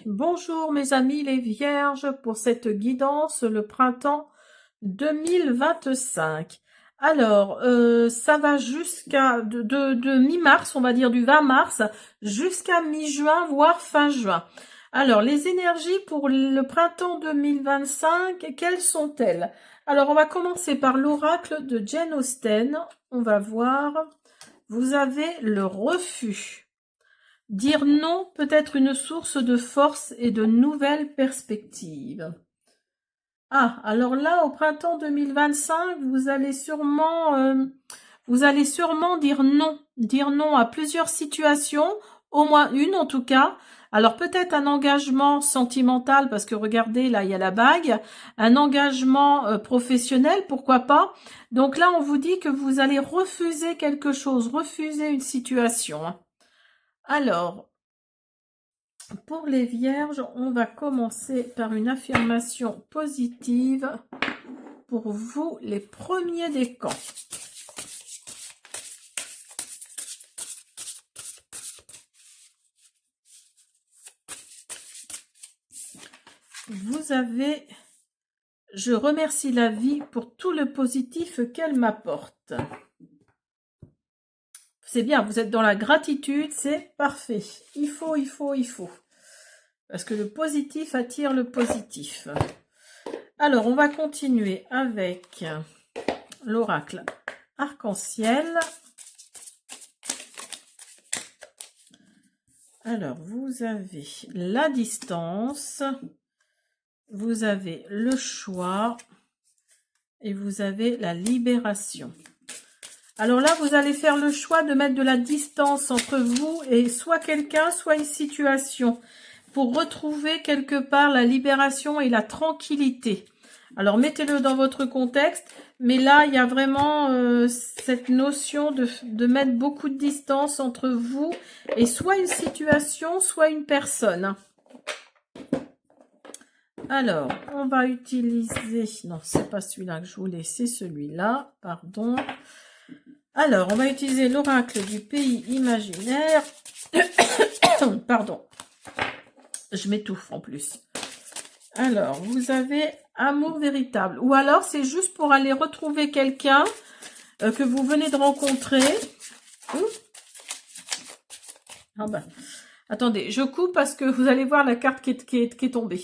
Bonjour mes amis les vierges pour cette guidance le printemps 2025. Alors, ça va jusqu'à de mi-mars, on va dire du 20 mars, jusqu'à mi-juin, voire fin juin. Alors, les énergies pour le printemps 2025, quelles sont-elles? Alors, on va commencer par l'oracle de Jane Austen. On va voir. Vous avez le refus. Dire non peut être une source de force et de nouvelles perspectives. Ah, alors là, au printemps 2025, vous allez sûrement dire non à plusieurs situations, au moins une en tout cas. Alors peut-être un engagement sentimental, parce que regardez, là, il y a la bague, un engagement professionnel, pourquoi pas. Donc là, on vous dit que vous allez refuser quelque chose, refuser une situation. Alors, pour les vierges, on va commencer par une affirmation positive pour vous, les premiers décans. Vous avez « Je remercie la vie pour tout le positif qu'elle m'apporte ». C'est bien, vous êtes dans la gratitude, c'est parfait. Il faut. Parce que le positif attire le positif. Alors, on va continuer avec l'oracle arc-en-ciel. Alors, vous avez la distance, vous avez le choix et vous avez la libération. Alors là, vous allez faire le choix de mettre de la distance entre vous et soit quelqu'un, soit une situation, pour retrouver quelque part la libération et la tranquillité. Alors, mettez-le dans votre contexte, mais là, il y a vraiment cette notion de mettre beaucoup de distance entre vous et soit une situation, soit une personne. Alors, on va utiliser... Non, c'est pas celui-là que je voulais, c'est celui-là, pardon. Alors, on va utiliser l'oracle du pays imaginaire. Pardon, je m'étouffe en plus. Alors, vous avez amour véritable. Ou alors, c'est juste pour aller retrouver quelqu'un que vous venez de rencontrer. Ah ben, attendez, je coupe parce que vous allez voir la carte qui est tombée.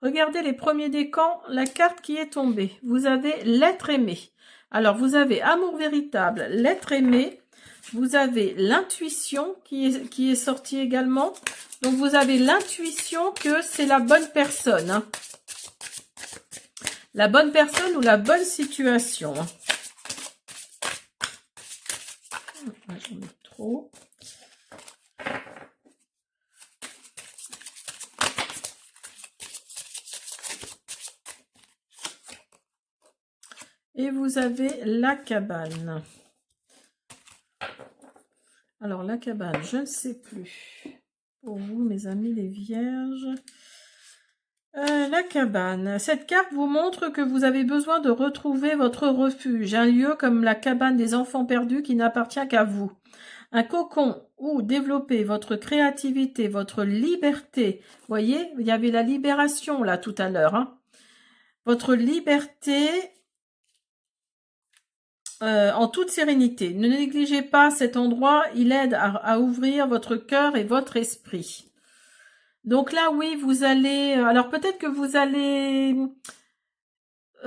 Regardez les premiers décans, la carte qui est tombée. Vous avez l'être aimé. Alors, vous avez amour véritable, l'être aimé. Vous avez l'intuition qui est sortie également. Donc, vous avez l'intuition que c'est la bonne personne. Hein. La bonne personne ou la bonne situation. J'en ai trop. Et vous avez la cabane. Alors, la cabane, je ne sais plus. Pour vous, mes amis les vierges. La cabane. Cette carte vous montre que vous avez besoin de retrouver votre refuge. Un lieu comme la cabane des enfants perdus qui n'appartient qu'à vous. Un cocon où développer votre créativité, votre liberté. Vous voyez, il y avait la libération là tout à l'heure. Hein. Votre liberté... en toute sérénité. Ne négligez pas cet endroit, il aide à ouvrir votre cœur et votre esprit. Donc là, oui, vous allez... Alors peut-être que vous allez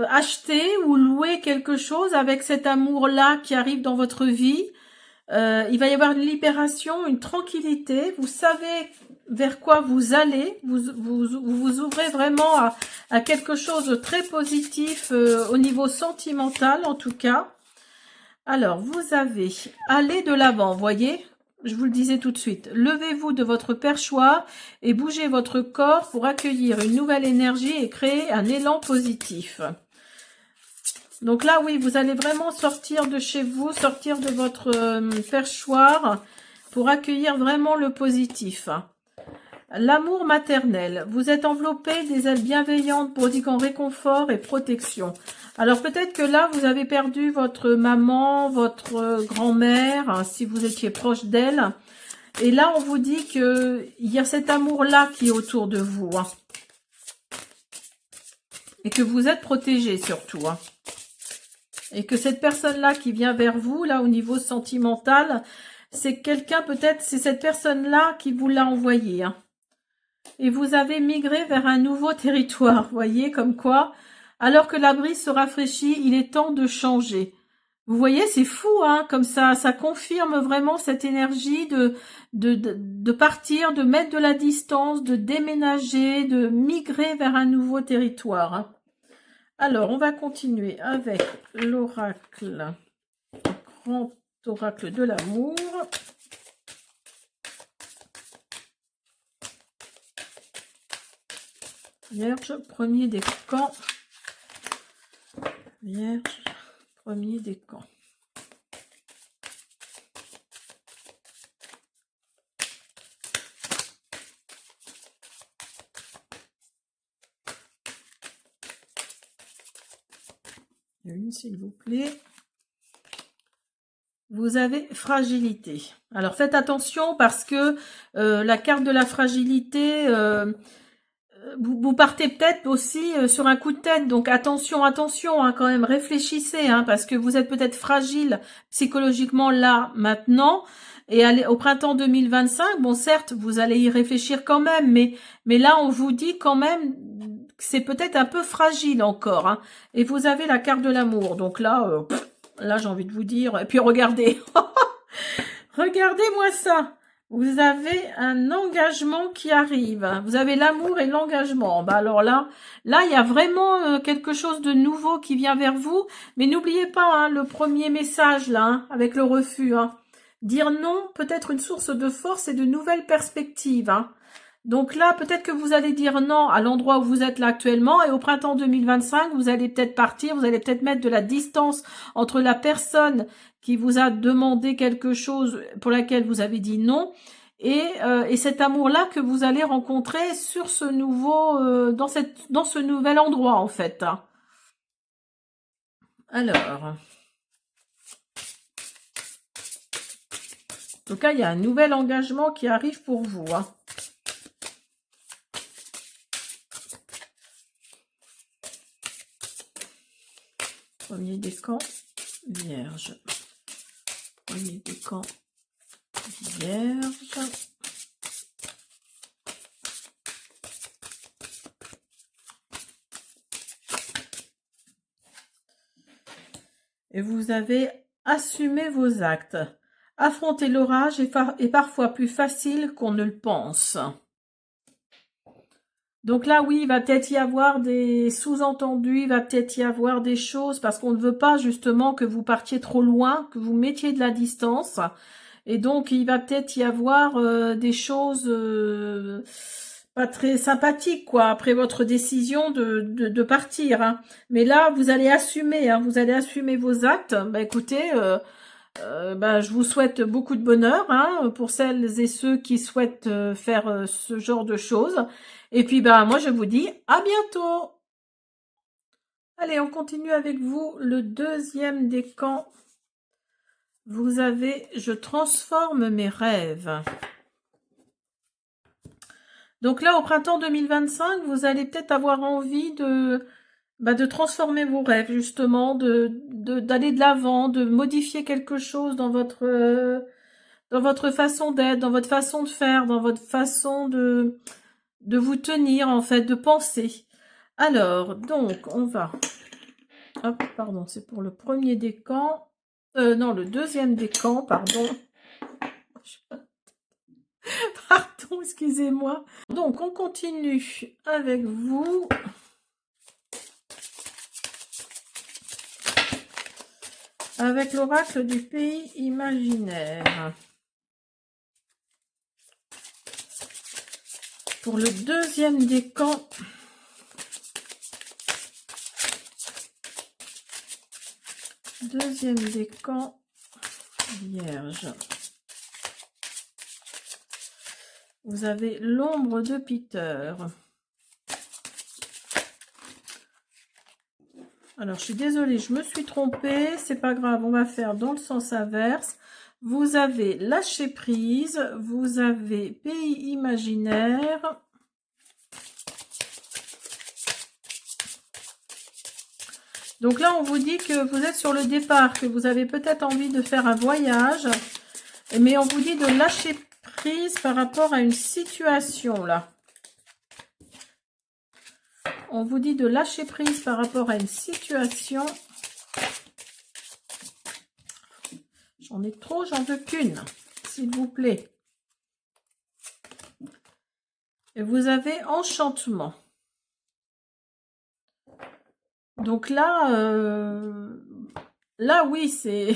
acheter ou louer quelque chose avec cet amour-là qui arrive dans votre vie. Il va y avoir une libération, une tranquillité. Vous savez vers quoi vous allez. Vous ouvrez vraiment à quelque chose de très positif au niveau sentimental en tout cas. Alors, vous avez « Allez de l'avant », voyez, je vous le disais tout de suite. Levez-vous de votre perchoir et bougez votre corps pour accueillir une nouvelle énergie et créer un élan positif. Donc là, oui, vous allez vraiment sortir de chez vous, sortir de votre perchoir pour accueillir vraiment le positif. L'amour maternel. Vous êtes enveloppé des ailes bienveillantes pour dire en réconfort et protection. Alors peut-être que là, vous avez perdu votre maman, votre grand-mère, hein, si vous étiez proche d'elle. Et là, on vous dit que il y a cet amour-là qui est autour de vous. Hein. Et que vous êtes protégé surtout. Hein. Et que cette personne-là qui vient vers vous, là, au niveau sentimental, c'est quelqu'un, peut-être, c'est cette personne-là qui vous l'a envoyé. Hein. Et vous avez migré vers un nouveau territoire, voyez, comme quoi, alors que la brise se rafraîchit, il est temps de changer. Vous voyez, c'est fou, hein, comme ça confirme vraiment cette énergie de partir, de mettre de la distance, de déménager, de migrer vers un nouveau territoire. Hein. Alors, on va continuer avec l'oracle, grand oracle de l'amour. Vierge, premier décan. Vierge, premier décan. Une, s'il vous plaît. Vous avez fragilité. Alors, faites attention parce que la carte de la fragilité... vous partez peut-être aussi sur un coup de tête, donc attention, attention, hein, quand même, réfléchissez, hein, parce que vous êtes peut-être fragile psychologiquement là, maintenant, et au printemps 2025, bon, certes, vous allez y réfléchir quand même, mais là, on vous dit quand même que c'est peut-être un peu fragile encore, hein, et vous avez la carte de l'amour, donc là, là, j'ai envie de vous dire, et puis regardez, regardez-moi ça. Vous avez un engagement qui arrive. Vous avez l'amour et l'engagement. Bah alors là, il y a vraiment quelque chose de nouveau qui vient vers vous. Mais n'oubliez pas hein, le premier message là, hein, avec le refus. Hein. Dire non peut être une source de force et de nouvelles perspectives. Hein. Donc là, peut-être que vous allez dire non à l'endroit où vous êtes là actuellement. Et au printemps 2025, vous allez peut-être partir. Vous allez peut-être mettre de la distance entre la personne qui vous a demandé quelque chose pour laquelle vous avez dit non, et cet amour-là que vous allez rencontrer sur ce nouveau, dans ce nouvel endroit en fait. Alors, en tout cas, il y a un nouvel engagement qui arrive pour vous. Hein. Premier décan, Vierge. Premier décan, Vierge. Et vous avez assumé vos actes. Affronter l'orage est parfois plus facile qu'on ne le pense. Donc là, oui, il va peut-être y avoir des sous-entendus, il va peut-être y avoir des choses, parce qu'on ne veut pas justement que vous partiez trop loin, que vous mettiez de la distance. Et donc, il va peut-être y avoir des choses pas très sympathiques, quoi, après votre décision de partir. Hein. Mais là, vous allez assumer, hein, vous allez assumer vos actes. Bah, écoutez, je vous souhaite beaucoup de bonheur hein, pour celles et ceux qui souhaitent faire ce genre de choses. Et puis, moi, je vous dis à bientôt. Allez, on continue avec vous. Le deuxième décan. Vous avez « Je transforme mes rêves ». Donc là, au printemps 2025, vous allez peut-être avoir envie de transformer vos rêves, justement, d'aller de l'avant, de modifier quelque chose dans votre façon d'être, dans votre façon de faire, dans votre façon de vous tenir, en fait, de penser. Alors, donc, on va... Hop, pardon, c'est pour le premier décan. Non, le deuxième décan, pardon. Pardon, excusez-moi. Donc, on continue avec vous. Avec l'oracle du pays imaginaire. Pour le deuxième décan. Deuxième décan, Vierge. Vous avez l'ombre de Peter. Alors, je suis désolée, je me suis trompée. C'est pas grave, on va faire dans le sens inverse. Vous avez lâcher prise, vous avez pays imaginaire. Donc là, on vous dit que vous êtes sur le départ, que vous avez peut-être envie de faire un voyage, mais on vous dit de lâcher prise par rapport à une situation là. On vous dit de lâcher prise par rapport à une situation. J'en ai trop, j'en veux qu'une, s'il vous plaît. Et vous avez enchantement. Donc là, oui, c'est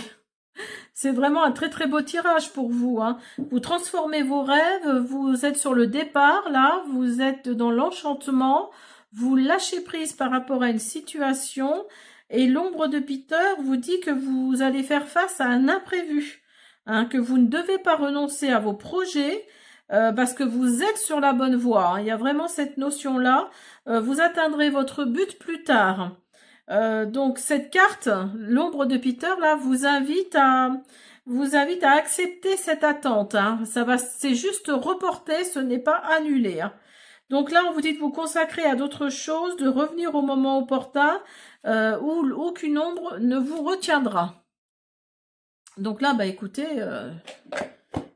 vraiment un très très beau tirage pour vous, hein. Vous transformez vos rêves, vous êtes sur le départ, là, vous êtes dans l'enchantement, vous lâchez prise par rapport à une situation, et l'ombre de Peter vous dit que vous allez faire face à un imprévu, hein, que vous ne devez pas renoncer à vos projets, parce que vous êtes sur la bonne voie, hein. Il y a vraiment cette notion-là, vous atteindrez votre but plus tard. Donc cette carte, l'ombre de Peter, là, vous invite à accepter cette attente, hein. C'est juste reporté, ce n'est pas annulé, hein. Donc là, on vous dit de vous consacrer à d'autres choses, de revenir au moment opportun, où aucune ombre ne vous retiendra. Donc là, bah écoutez,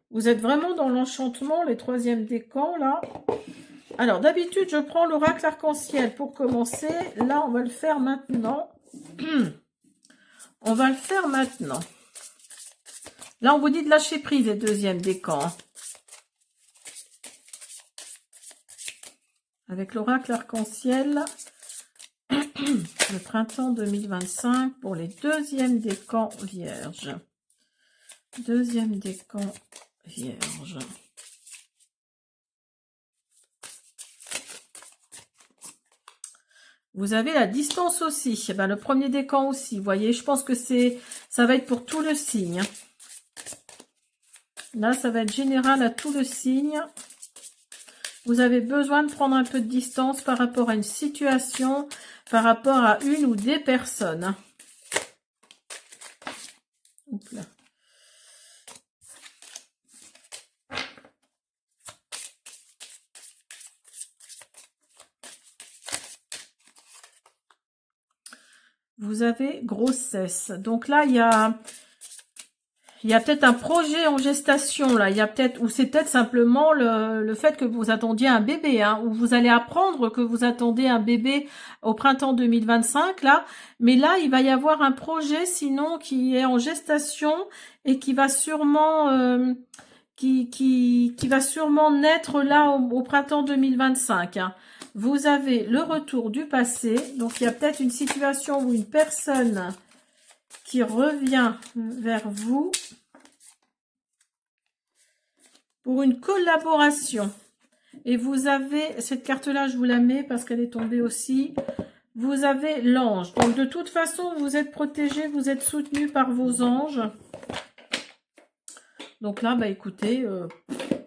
vous êtes vraiment dans l'enchantement, les troisièmes décans, là. Alors, d'habitude, je prends l'oracle arc-en-ciel pour commencer. Là, on va le faire maintenant. On va le faire maintenant. Là, on vous dit de lâcher prise, les deuxièmes décans, hein. Avec l'oracle arc-en-ciel, le printemps 2025 pour les deuxièmes décans vierges. Deuxième décan vierge. Vous avez la distance aussi. Eh ben, le premier décan aussi. Vous voyez, je pense que ça va être pour tout le signe. Là, ça va être général à tout le signe. Vous avez besoin de prendre un peu de distance par rapport à une situation, par rapport à une ou des personnes. Hop là. Vous avez grossesse. Donc là, il y a peut-être un projet en gestation, là. Il y a peut-être, ou c'est peut-être simplement le fait que vous attendiez un bébé, hein, ou vous allez apprendre que vous attendez un bébé au printemps 2025, là. Mais là, il va y avoir un projet, sinon, qui est en gestation et qui va sûrement, qui va sûrement naître là au printemps 2025, hein. Vous avez le retour du passé. Donc, il y a peut-être une situation où une personne qui revient vers vous pour une collaboration. Et vous avez, cette carte-là, je vous la mets parce qu'elle est tombée aussi. Vous avez l'ange. Donc, de toute façon, vous êtes protégé, vous êtes soutenu par vos anges. Donc là, bah écoutez,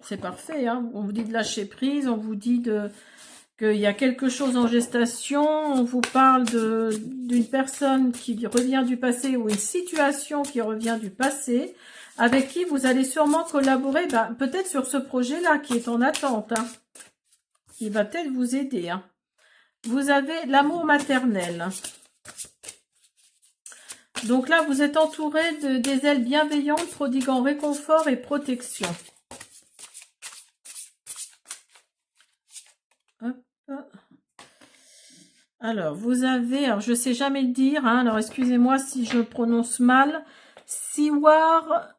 c'est parfait, hein. On vous dit de lâcher prise, on vous dit qu'il y a quelque chose en gestation, on vous parle d'une personne qui revient du passé ou une situation qui revient du passé, avec qui vous allez sûrement collaborer, peut-être sur ce projet-là qui est en attente, hein, qui va peut-être vous aider, hein. Vous avez l'amour maternel. Donc là, vous êtes entouré des ailes bienveillantes, prodiguant réconfort et protection. Alors, vous avez, alors je ne sais jamais le dire, hein, alors excusez-moi si je prononce mal, Siwar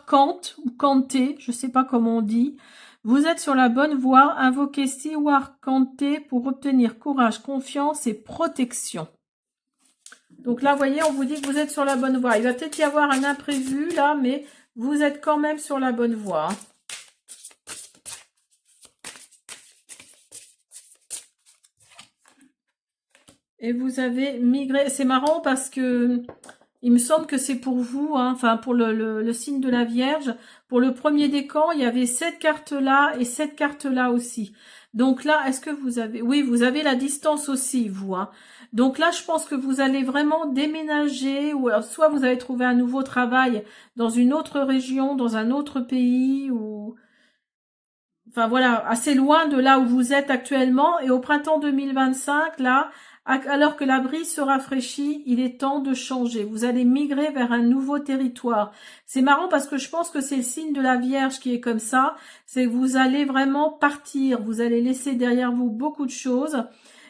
Kant, ou Kanté, je ne sais pas comment on dit. Vous êtes sur la bonne voie, invoquez Siwar Kanté pour obtenir courage, confiance et protection. Donc là, vous voyez, on vous dit que vous êtes sur la bonne voie. Il va peut-être y avoir un imprévu là, mais vous êtes quand même sur la bonne voie. Et vous avez migré. C'est marrant parce que il me semble que c'est pour vous, hein, enfin pour le signe de la Vierge. Pour le premier décan, il y avait cette carte-là et cette carte-là aussi. Donc là, est-ce que vous avez... Oui, vous avez la distance aussi, vous. Hein. Donc là, je pense que vous allez vraiment déménager, ou alors soit vous allez trouver un nouveau travail dans une autre région, dans un autre pays, ou... Enfin voilà, assez loin de là où vous êtes actuellement. Et au printemps 2025, là, alors que la brise se rafraîchit, il est temps de changer. Vous allez migrer vers un nouveau territoire. C'est marrant parce que je pense que c'est le signe de la Vierge qui est comme ça. C'est que vous allez vraiment partir. Vous allez laisser derrière vous beaucoup de choses.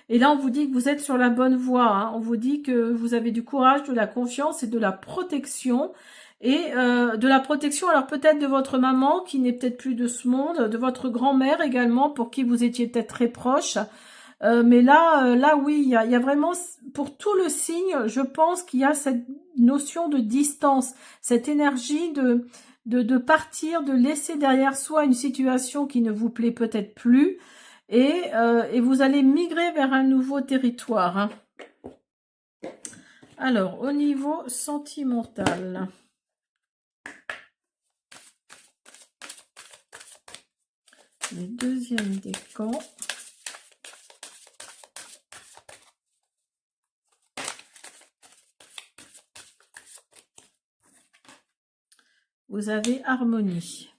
Et là, on vous dit que vous êtes sur la bonne voie. Hein. On vous dit que vous avez du courage, de la confiance et de la protection. Et de la protection, alors peut-être de votre maman qui n'est peut-être plus de ce monde, de votre grand-mère également pour qui vous étiez peut-être très proche. Mais là, là oui, il y a vraiment, pour tout le signe, je pense qu'il y a cette notion de distance, cette énergie de partir, de laisser derrière soi une situation qui ne vous plaît peut-être plus, et vous allez migrer vers un nouveau territoire. Hein. Alors, au niveau sentimental... Le deuxième décan. Vous avez harmonie.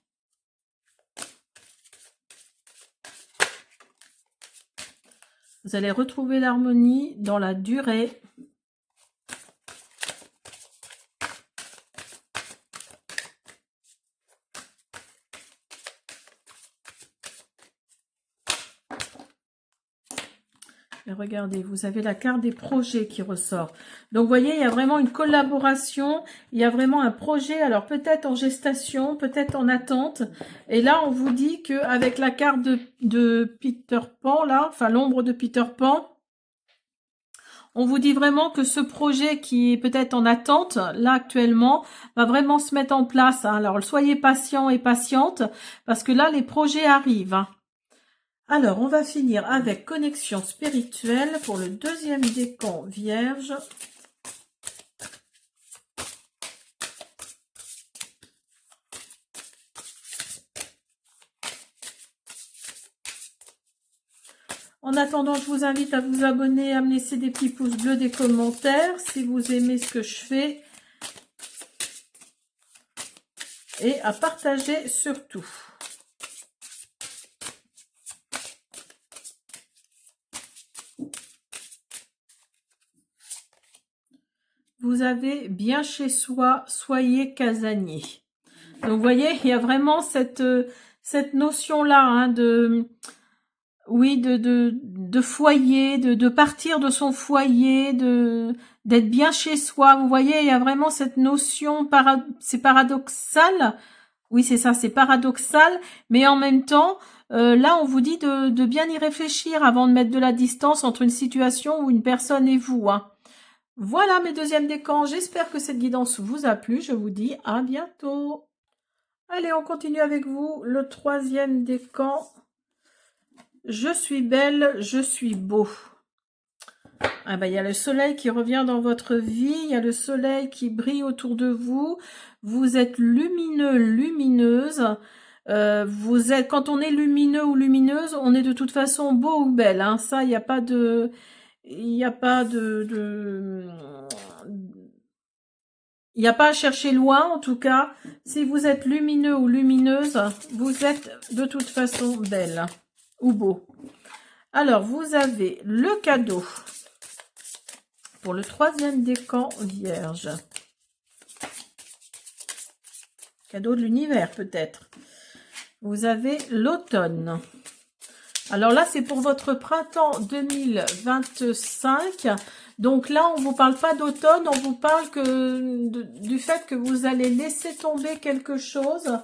Vous allez retrouver l'harmonie dans la durée. Et regardez, vous avez la carte des projets qui ressort. Donc, vous voyez, il y a vraiment une collaboration. Il y a vraiment un projet. Alors, peut-être en gestation, peut-être en attente. Et là, on vous dit qu'avec la carte de Peter Pan, là, enfin, l'ombre de Peter Pan, on vous dit vraiment que ce projet qui est peut-être en attente, là, actuellement, va vraiment se mettre en place. Hein. Alors, soyez patient et patiente, parce que là, les projets arrivent. Hein. Alors, on va finir avec connexion spirituelle pour le deuxième décan vierge. En attendant, je vous invite à vous abonner, à me laisser des petits pouces bleus, des commentaires, si vous aimez ce que je fais. Et à partager surtout. Vous avez bien chez soi, soyez casanier. Donc, vous voyez, il y a vraiment cette notion-là, hein, oui, de foyer, de partir de son foyer, d'être bien chez soi. Vous voyez, il y a vraiment cette notion, c'est paradoxal. Oui, c'est ça, c'est paradoxal, mais en même temps, là, on vous dit de bien y réfléchir avant de mettre de la distance entre une situation ou une personne et vous, hein. Voilà mes deuxièmes décans. J'espère que cette guidance vous a plu. Je vous dis à bientôt. Allez, on continue avec vous. Le troisième décan. Je suis belle, je suis beau. Ah ben, il y a le soleil qui revient dans votre vie. Il y a le soleil qui brille autour de vous. Vous êtes lumineux, lumineuse. Vous êtes, quand on est lumineux ou lumineuse, on est de toute façon beau ou belle. Hein. Ça, il n'y a pas de... Il n'y a pas il n'y a pas à chercher loin, en tout cas. Si vous êtes lumineux ou lumineuse, vous êtes de toute façon belle ou beau. Alors, vous avez le cadeau pour le troisième décan vierge. Cadeau de l'univers, peut-être. Vous avez l'automne. Alors là, c'est pour votre printemps 2025. Donc là, on ne vous parle pas d'automne, on vous parle du fait que vous allez laisser tomber quelque chose.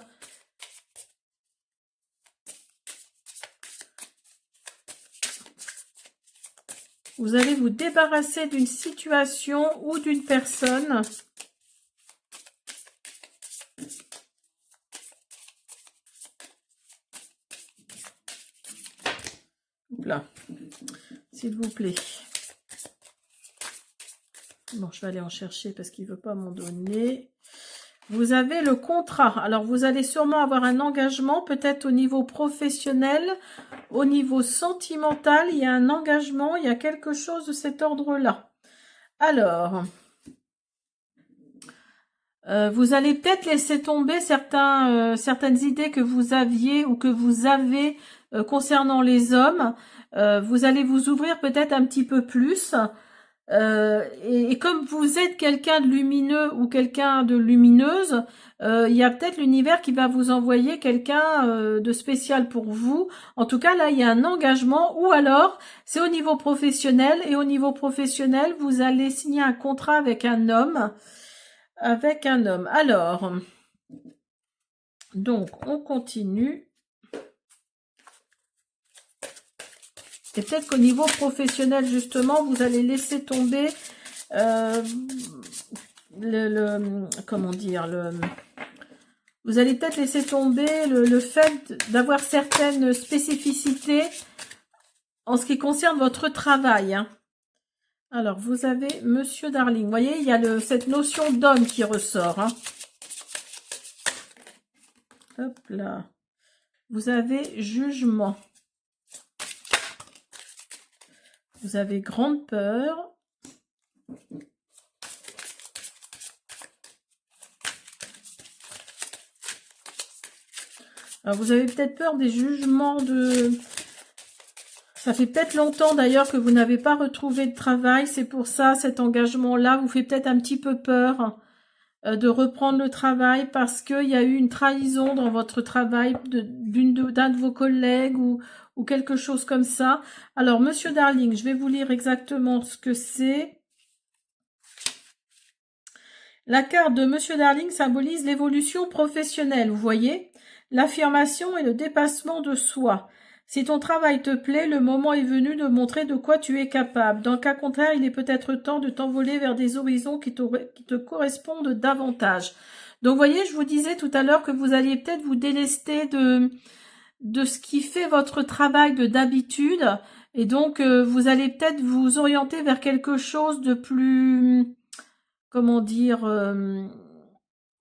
Vous allez vous débarrasser d'une situation ou d'une personne. Là, s'il vous plaît. Bon, je vais aller en chercher parce qu'il ne veut pas m'en donner. Vous avez le contrat. Alors, vous allez sûrement avoir un engagement, peut-être au niveau professionnel Au niveau sentimental, il y a un engagement, il y a quelque chose de cet ordre-là. Alors, vous allez peut-être laisser tomber certaines idées que vous aviez ou que vous avez concernant les hommes. Vous allez vous ouvrir peut-être un petit peu plus. Et comme vous êtes quelqu'un de lumineux ou quelqu'un de lumineuse, il y a peut-être l'univers qui va vous envoyer quelqu'un de spécial pour vous. En tout cas, là, il y a un engagement, ou alors, c'est au niveau professionnel, et au niveau professionnel, vous allez signer un contrat avec un homme. Alors, donc, on continue. Et peut-être qu'au niveau professionnel, justement, vous allez laisser tomber comment dire, vous allez peut-être laisser tomber le fait d'avoir certaines spécificités en ce qui concerne votre travail. Hein. Alors, vous avez Monsieur Darling. Vous voyez, il y a cette notion d'homme qui ressort. Hein. Hop là. Vous avez jugement. Vous avez grande peur. Alors, vous avez peut-être peur des jugements de... Ça fait peut-être longtemps d'ailleurs que vous n'avez pas retrouvé de travail. C'est pour ça, cet engagement-là vous fait peut-être un petit peu peur de reprendre le travail parce qu'il y a eu une trahison dans votre travail d'un de vos collègues ou quelque chose comme ça. Alors, Monsieur Darling, je vais vous lire exactement ce que c'est. La carte de Monsieur Darling symbolise l'évolution professionnelle, vous voyez, l'affirmation et le dépassement de soi. Si ton travail te plaît, le moment est venu de montrer de quoi tu es capable. Dans le cas contraire, il est peut-être temps de t'envoler vers des horizons qui te correspondent davantage. Donc, vous voyez, je vous disais tout à l'heure que vous alliez peut-être vous délester de ce qui fait votre travail d'habitude. Et donc, vous allez peut-être vous orienter vers quelque chose de plus... Comment dire...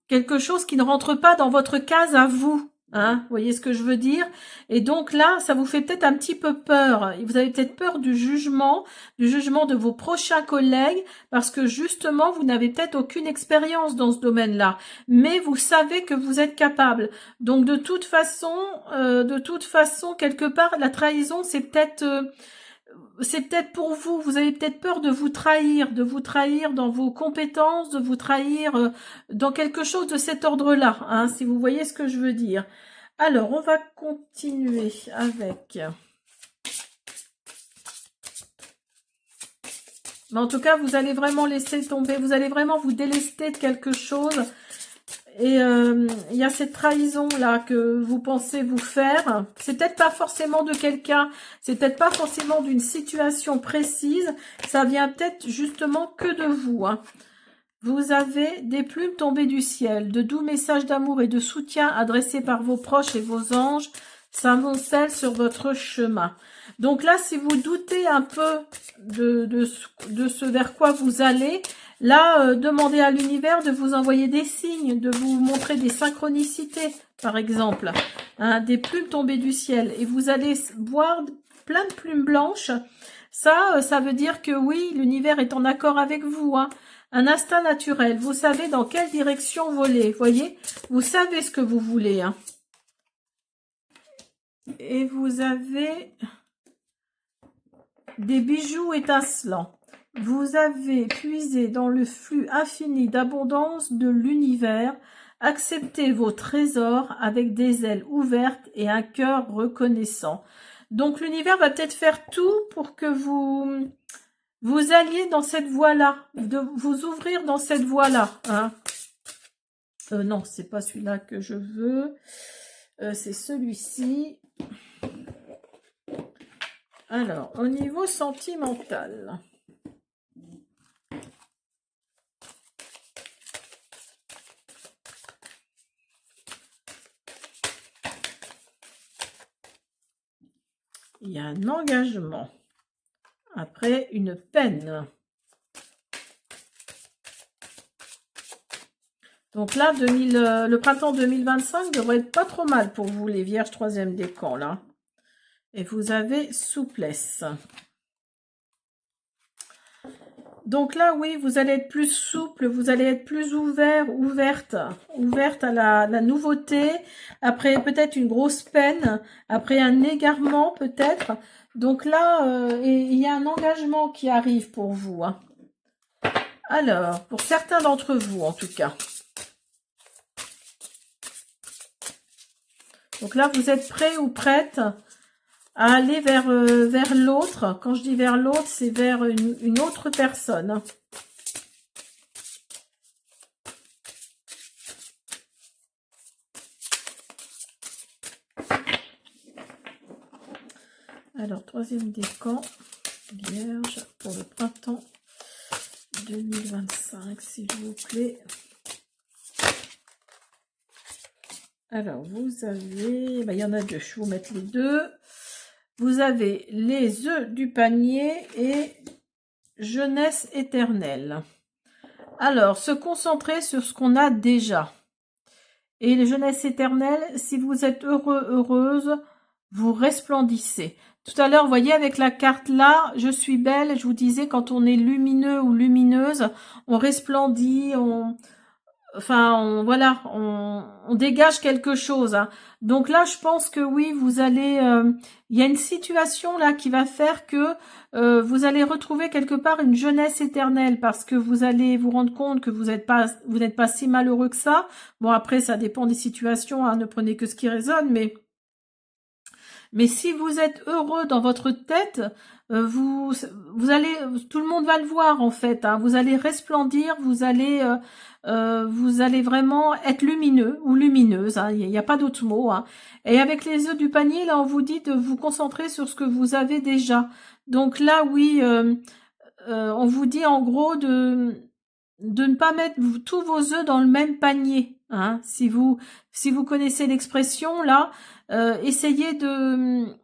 quelque chose qui ne rentre pas dans votre case à vous. Hein, vous voyez ce que je veux dire? Et donc là, ça vous fait peut-être un petit peu peur. Vous avez peut-être peur du jugement de vos prochains collègues, parce que justement, vous n'avez peut-être aucune expérience dans ce domaine-là. Mais vous savez que vous êtes capable. Donc de toute façon, quelque part, la trahison, c'est peut-être pour vous. Vous avez peut-être peur de vous trahir dans vos compétences, de vous trahir dans quelque chose de cet ordre-là, hein, si vous voyez ce que je veux dire. Alors, on va continuer avec... Mais en tout cas, vous allez vraiment laisser tomber, vous allez vraiment vous délester de quelque chose. Et il y a cette trahison-là que vous pensez vous faire. C'est peut-être pas forcément de quelqu'un, c'est peut-être pas forcément d'une situation précise. Ça vient peut-être justement que de vous. Hein. Vous avez des plumes tombées du ciel, de doux messages d'amour et de soutien adressés par vos proches et vos anges s'amoncellent sur votre chemin. Donc là, si vous doutez un peu de ce vers quoi vous allez, là, demandez à l'univers de vous envoyer des signes, de vous montrer des synchronicités, par exemple, hein, des plumes tombées du ciel. Et vous allez voir plein de plumes blanches. Ça veut dire que oui, l'univers est en accord avec vous, hein. Un instinct naturel. Vous savez dans quelle direction voler. Voyez, vous savez ce que vous voulez. Hein. Et vous avez des bijoux étincelants. Vous avez puisé dans le flux infini d'abondance de l'univers. Acceptez vos trésors avec des ailes ouvertes et un cœur reconnaissant. Donc l'univers va peut-être faire tout pour que vous alliez dans cette voie-là, de vous ouvrir dans cette voie-là. Hein. Non, c'est pas celui-là que je veux. C'est celui-ci. Alors, au niveau sentimental. Il y a un engagement. Après, une peine. Donc là, le printemps 2025 devrait être pas trop mal pour vous, les vierges 3e décan, là. et vous avez souplesse. Donc là, oui, vous allez être plus souple, vous allez être plus ouverte à la nouveauté, après peut-être une grosse peine, après un égarement peut-être. Donc là, il y a un engagement qui arrive pour vous, hein. Alors, pour certains d'entre vous en tout cas. Donc là, vous êtes prêt ou prête à aller vers l'autre. Quand je dis vers l'autre, c'est vers une autre personne. Alors, troisième décan, Vierge, pour le printemps 2025, s'il vous plaît. Alors, vous avez, il y en a deux, je vais vous mettre les deux. Vous avez les œufs du panier et jeunesse éternelle. Alors, se concentrer sur ce qu'on a déjà. Et les jeunesses éternelles, si vous êtes heureux, heureuse, vous resplendissez. Tout à l'heure, vous voyez, avec la carte là, je suis belle, je vous disais, quand on est lumineux ou lumineuse, on resplendit, voilà, on dégage quelque chose, hein. Donc là, je pense que oui, vous allez, il y a une situation là qui va faire que vous allez retrouver quelque part une jeunesse éternelle, parce que vous allez vous rendre compte que vous n'êtes pas si malheureux que ça. Bon, après, ça dépend des situations, hein, ne prenez que ce qui résonne, mais si vous êtes heureux dans votre tête, vous allez, tout le monde va le voir en fait, hein. Vous allez resplendir, vous allez vraiment être lumineux ou lumineuse, hein. Il n'y a pas d'autre mot, hein. Et avec les œufs du panier, là, on vous dit de vous concentrer sur ce que vous avez déjà. Donc là, oui, on vous dit en gros de ne pas mettre tous vos œufs dans le même panier, hein. Si vous connaissez l'expression là, essayez de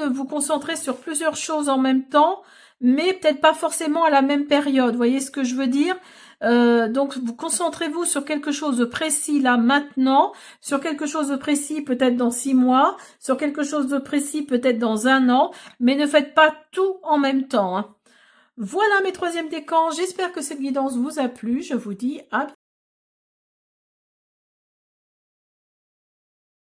vous concentrer sur plusieurs choses en même temps, mais peut-être pas forcément à la même période. Vous voyez ce que je veux dire? Donc, vous concentrez-vous sur quelque chose de précis là maintenant, sur quelque chose de précis peut-être dans 6 mois, sur quelque chose de précis peut-être dans 1 an, mais ne faites pas tout en même temps, hein. Voilà mes troisièmes décans. J'espère que cette guidance vous a plu. Je vous dis à bientôt.